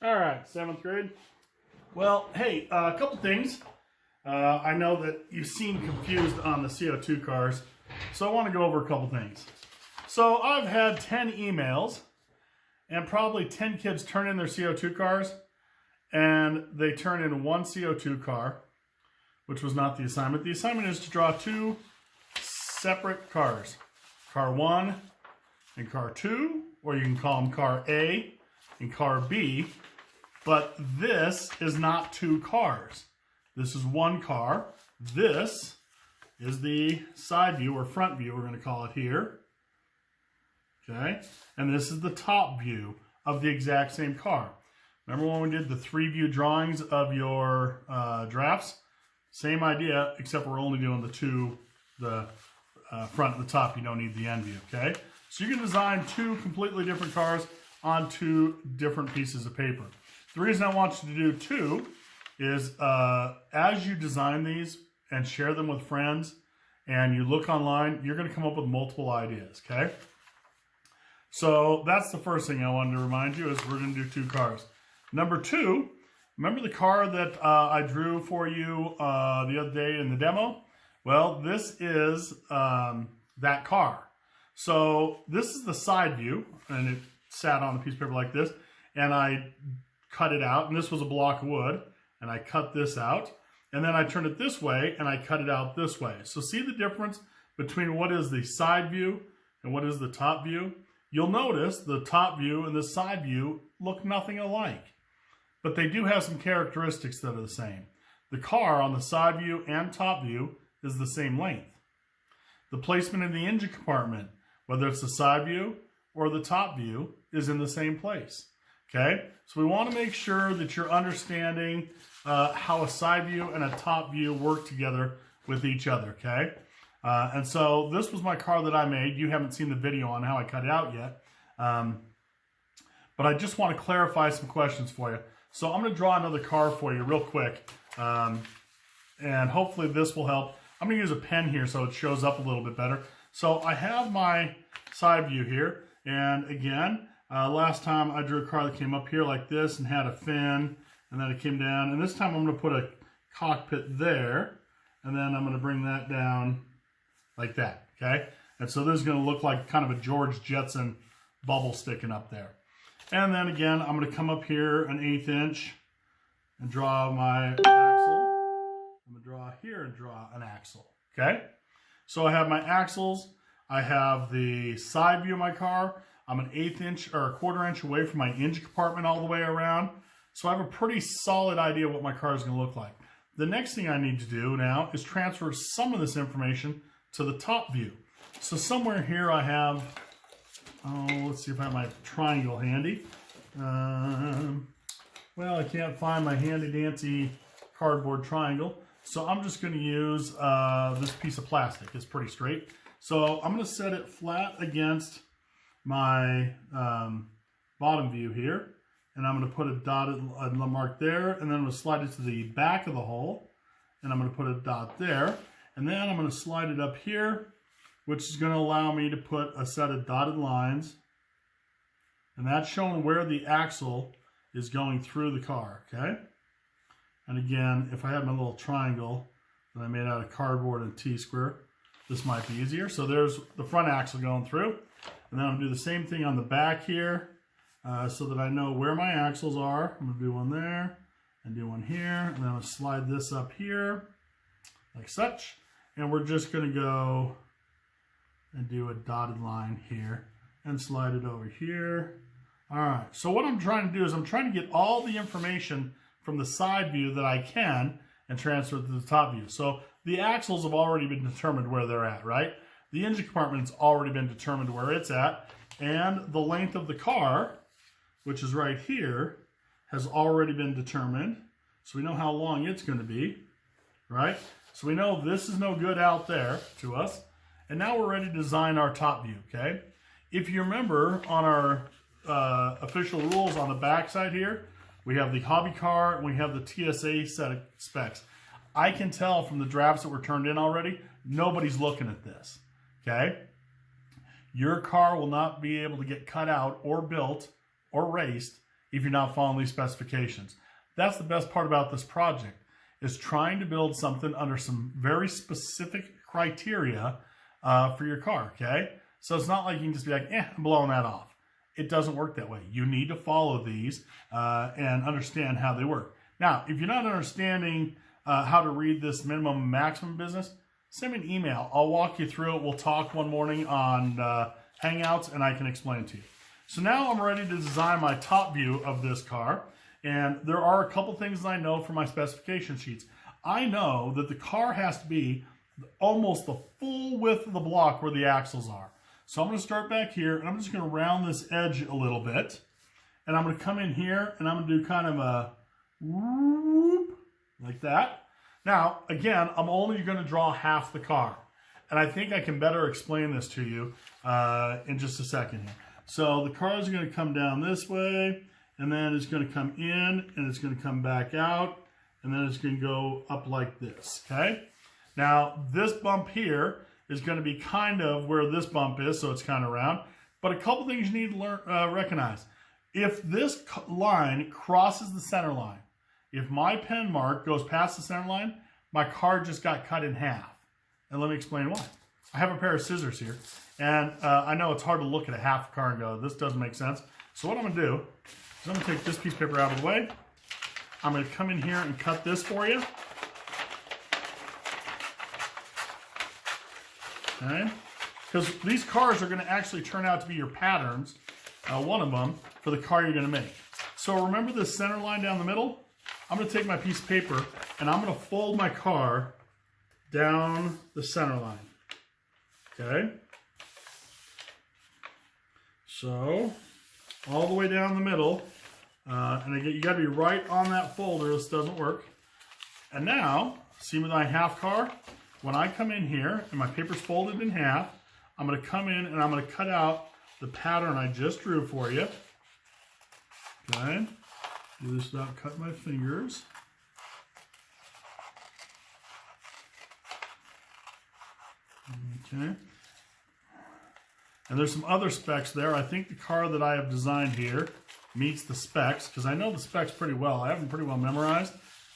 All right, 7th grade. Well, hey, a couple things. I know that you seem confused on the CO2 cars, so I want to go over a couple things. So I've had 10 emails, and probably 10 kids turn in their CO2 cars, and they turn in one CO2 car, which was not the assignment. The assignment is to draw two separate cars, car 1 and car 2, or you can call them car A and car B. But this is not two cars. This is one car. This is the side view or front view, we're going to call it here. Okay? And this is the top view of the exact same car. Remember when we did the 3-view drawings of your drafts? Same idea, except we're only doing the front and the top. You don't need the end view, okay? So you can design two completely different cars on two different pieces of paper. The reason I want you to do two is as you design these and share them with friends and you look online, you're going to come up with multiple ideas, okay? So that's the first thing I wanted to remind you is we're going to do two cars. Number 2, remember the car that I drew for you the other day in the demo? Well, this is that car. So this is the side view, and it sat on a piece of paper like this, and I cut it out, and this was a block of wood, and I cut this out, and then I turned it this way, and I cut it out this way. So see the difference between what is the side view and what is the top view? You'll notice the top view and the side view look nothing alike, but they do have some characteristics that are the same. The car on the side view and top view is the same length. The placement in the engine compartment, whether it's the side view or the top view, is in the same place. Okay, so we want to make sure that you're understanding how a side view and a top view work together with each other, okay? And so this was my car that I made. You haven't seen the video on how I cut it out yet. But I just want to clarify some questions for you. So I'm going to draw another car for you real quick. And hopefully this will help. I'm going to use a pen here so it shows up a little bit better. So I have my side view here. And again, last time I drew a car that came up here like this and had a fin, and then it came down. And this time I'm going to put a cockpit there, and then I'm going to bring that down like that, okay? And so this is going to look like kind of a George Jetson bubble sticking up there. And then again, I'm going to come up here an 1/8 inch and draw my axle. I'm going to draw here and draw an axle, okay? So I have my axles. I have the side view of my car. I'm an 1/8 inch or a 1/4 inch away from my engine compartment all the way around. So I have a pretty solid idea what my car is going to look like. The next thing I need to do now is transfer some of this information to the top view. So somewhere here I have, let's see if I have my triangle handy. Well, I can't find my handy-dancy cardboard triangle. So I'm just going to use this piece of plastic. It's pretty straight. So I'm going to set it flat against my bottom view here, and I'm going to put a dotted mark there, and then I'm going to slide it to the back of the hole, and I'm going to put a dot there, and then I'm going to slide it up here, which is going to allow me to put a set of dotted lines, and that's showing where the axle is going through the car, okay? And again, if I had my little triangle that I made out of cardboard and T-square, this might be easier. So there's the front axle going through. And then I'm going to do the same thing on the back here so that I know where my axles are. I'm going to do one there and do one here. And then I'm going to slide this up here like such. And we're just going to go and do a dotted line here and slide it over here. All right. So what I'm trying to do is I'm trying to get all the information from the side view that I can and transfer it to the top view. So the axles have already been determined where they're at, right? The engine compartment's already been determined where it's at, and the length of the car, which is right here, has already been determined. So we know how long it's going to be, right? So we know this is no good out there to us. And now we're ready to design our top view, okay? If you remember on our official rules on the back side here, we have the hobby car and we have the TSA set of specs. I can tell from the drafts that were turned in already, nobody's looking at this, okay? Your car will not be able to get cut out or built or raced if you're not following these specifications. That's the best part about this project, is trying to build something under some very specific criteria for your car, okay? So it's not like you can just be like, I'm blowing that off. It doesn't work that way. You need to follow these and understand how they work. Now, if you're not understanding how to read this minimum and maximum business, send me an email. I'll walk you through it. We'll talk one morning on Hangouts, and I can explain it to you. So now I'm ready to design my top view of this car, and there are a couple things that I know from my specification sheets. I know that the car has to be almost the full width of the block where the axles are. So I'm going to start back here, and I'm just going to round this edge a little bit, and I'm going to come in here, and I'm going to do kind of a whoop, like that. Now, again, I'm only going to draw half the car, and I think I can better explain this to you in just a second here. So the car is going to come down this way, and then it's going to come in, and it's going to come back out, and then it's going to go up like this, okay? Now, this bump here is going to be kind of where this bump is, so it's kind of round. But a couple things you need to recognize. If this line crosses the center line, if my pen mark goes past the center line, my car just got cut in half. And let me explain why. I have a pair of scissors here, and I know it's hard to look at a half car and go, this doesn't make sense. So what I'm going to do is I'm going to take this piece of paper out of the way. I'm going to come in here and cut this for you. Okay? Because these cars are going to actually turn out to be your patterns, one of them, for the car you're going to make. So remember this center line down the middle? I'm going to take my piece of paper and I'm going to fold my car down the center line. Okay? So, all the way down the middle. And again, you got to be right on that folder. This doesn't work. And now, see with my half car? When I come in here and my paper's folded in half, I'm going to come in and I'm going to cut out the pattern I just drew for you. Okay? Do this without cutting my fingers. Okay. And there's some other specs there. I think the car that I have designed here meets the specs, because I know the specs pretty well. I have them pretty well memorized.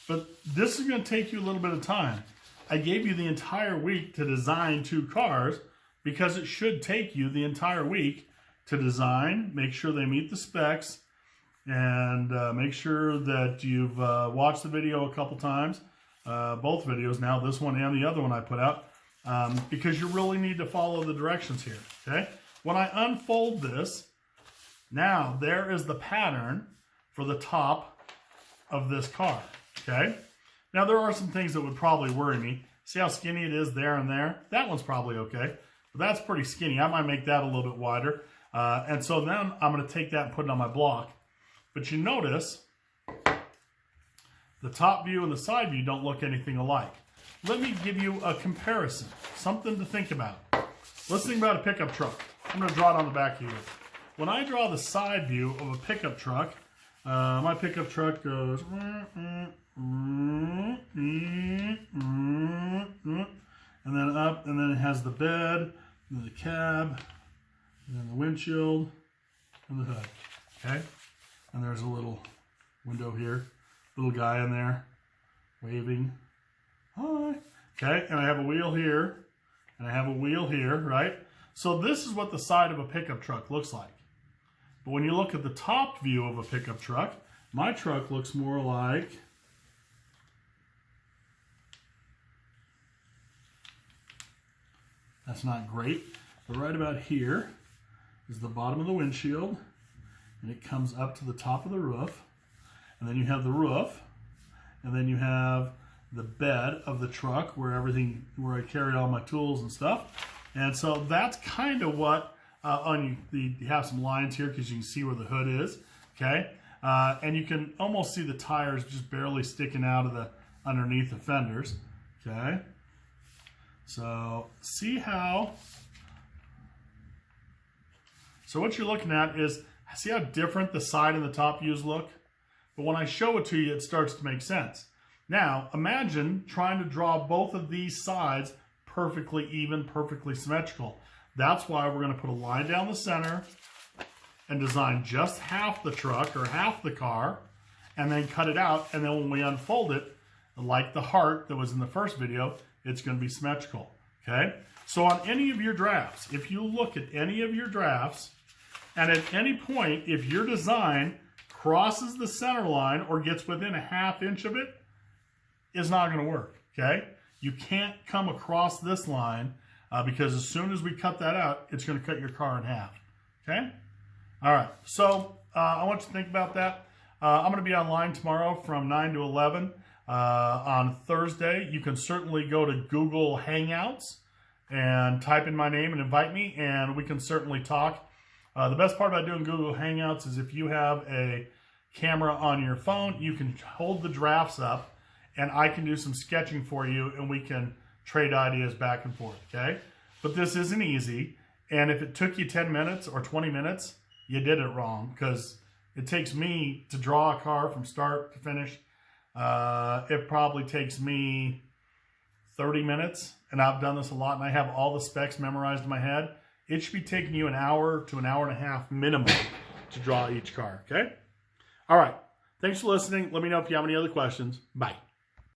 But this is going to take you a little bit of time. I gave you the entire week to design 2 cars because it should take you the entire week to design, make sure they meet the specs, and make sure that you've watched the video a couple times, both videos now, this one and the other one I put out, because you really need to follow the directions here, okay? When I unfold this, now there is the pattern for the top of this car, okay? Now there are some things that would probably worry me. See how skinny it is there and there? That one's probably okay, but that's pretty skinny. I might make that a little bit wider. And so then I'm going to take that and put it on my block. But you notice the top view and the side view don't look anything alike. Let me give you a comparison, something to think about. Let's think about a pickup truck. I'm going to draw it on the back here. When I draw the side view of a pickup truck, my pickup truck goes and then up, and then it has the bed, and then the cab, and then the windshield, and the hood. Okay? And there's a little window here, little guy in there waving. Hi. Okay, and I have a wheel here, and I have a wheel here, right? So this is what the side of a pickup truck looks like. But when you look at the top view of a pickup truck, my truck looks more like that's not great, but right about here is the bottom of the windshield, and it comes up to the top of the roof, and then you have the roof, and then you have the bed of the truck where I carry all my tools and stuff. And so that's kind of what you have some lines here because you can see where the hood is, okay? And you can almost see the tires just barely sticking out of the underneath the fenders, okay? So see how, so what you're looking at is, see how different the side and the top views look? But when I show it to you, it starts to make sense. Now, imagine trying to draw both of these sides perfectly even, perfectly symmetrical. That's why we're going to put a line down the center, and design just half the truck or half the car and then cut it out. And then when we unfold it, like the heart that was in the first video, it's going to be symmetrical, okay? So on any of your drafts, if you look at any of your drafts, and at any point, if your design crosses the center line or gets within a ½ inch of it, it's not going to work, okay? You can't come across this line because as soon as we cut that out, it's going to cut your car in half, okay? All right, so I want you to think about that. I'm going to be online tomorrow from 9 to 11. On Thursday, you can certainly go to Google Hangouts and type in my name and invite me, and we can certainly talk. The best part about doing Google Hangouts is if you have a camera on your phone, you can hold the drafts up, and I can do some sketching for you, and we can trade ideas back and forth, okay? But this isn't easy, and if it took you 10 minutes or 20 minutes, you did it wrong, because it takes me to draw a car from start to finish. It probably takes me 30 minutes, and I've done this a lot, and I have all the specs memorized in my head. It should be taking you an hour to an hour and a half minimum to draw each car, okay? All right. Thanks for listening. Let me know if you have any other questions. Bye.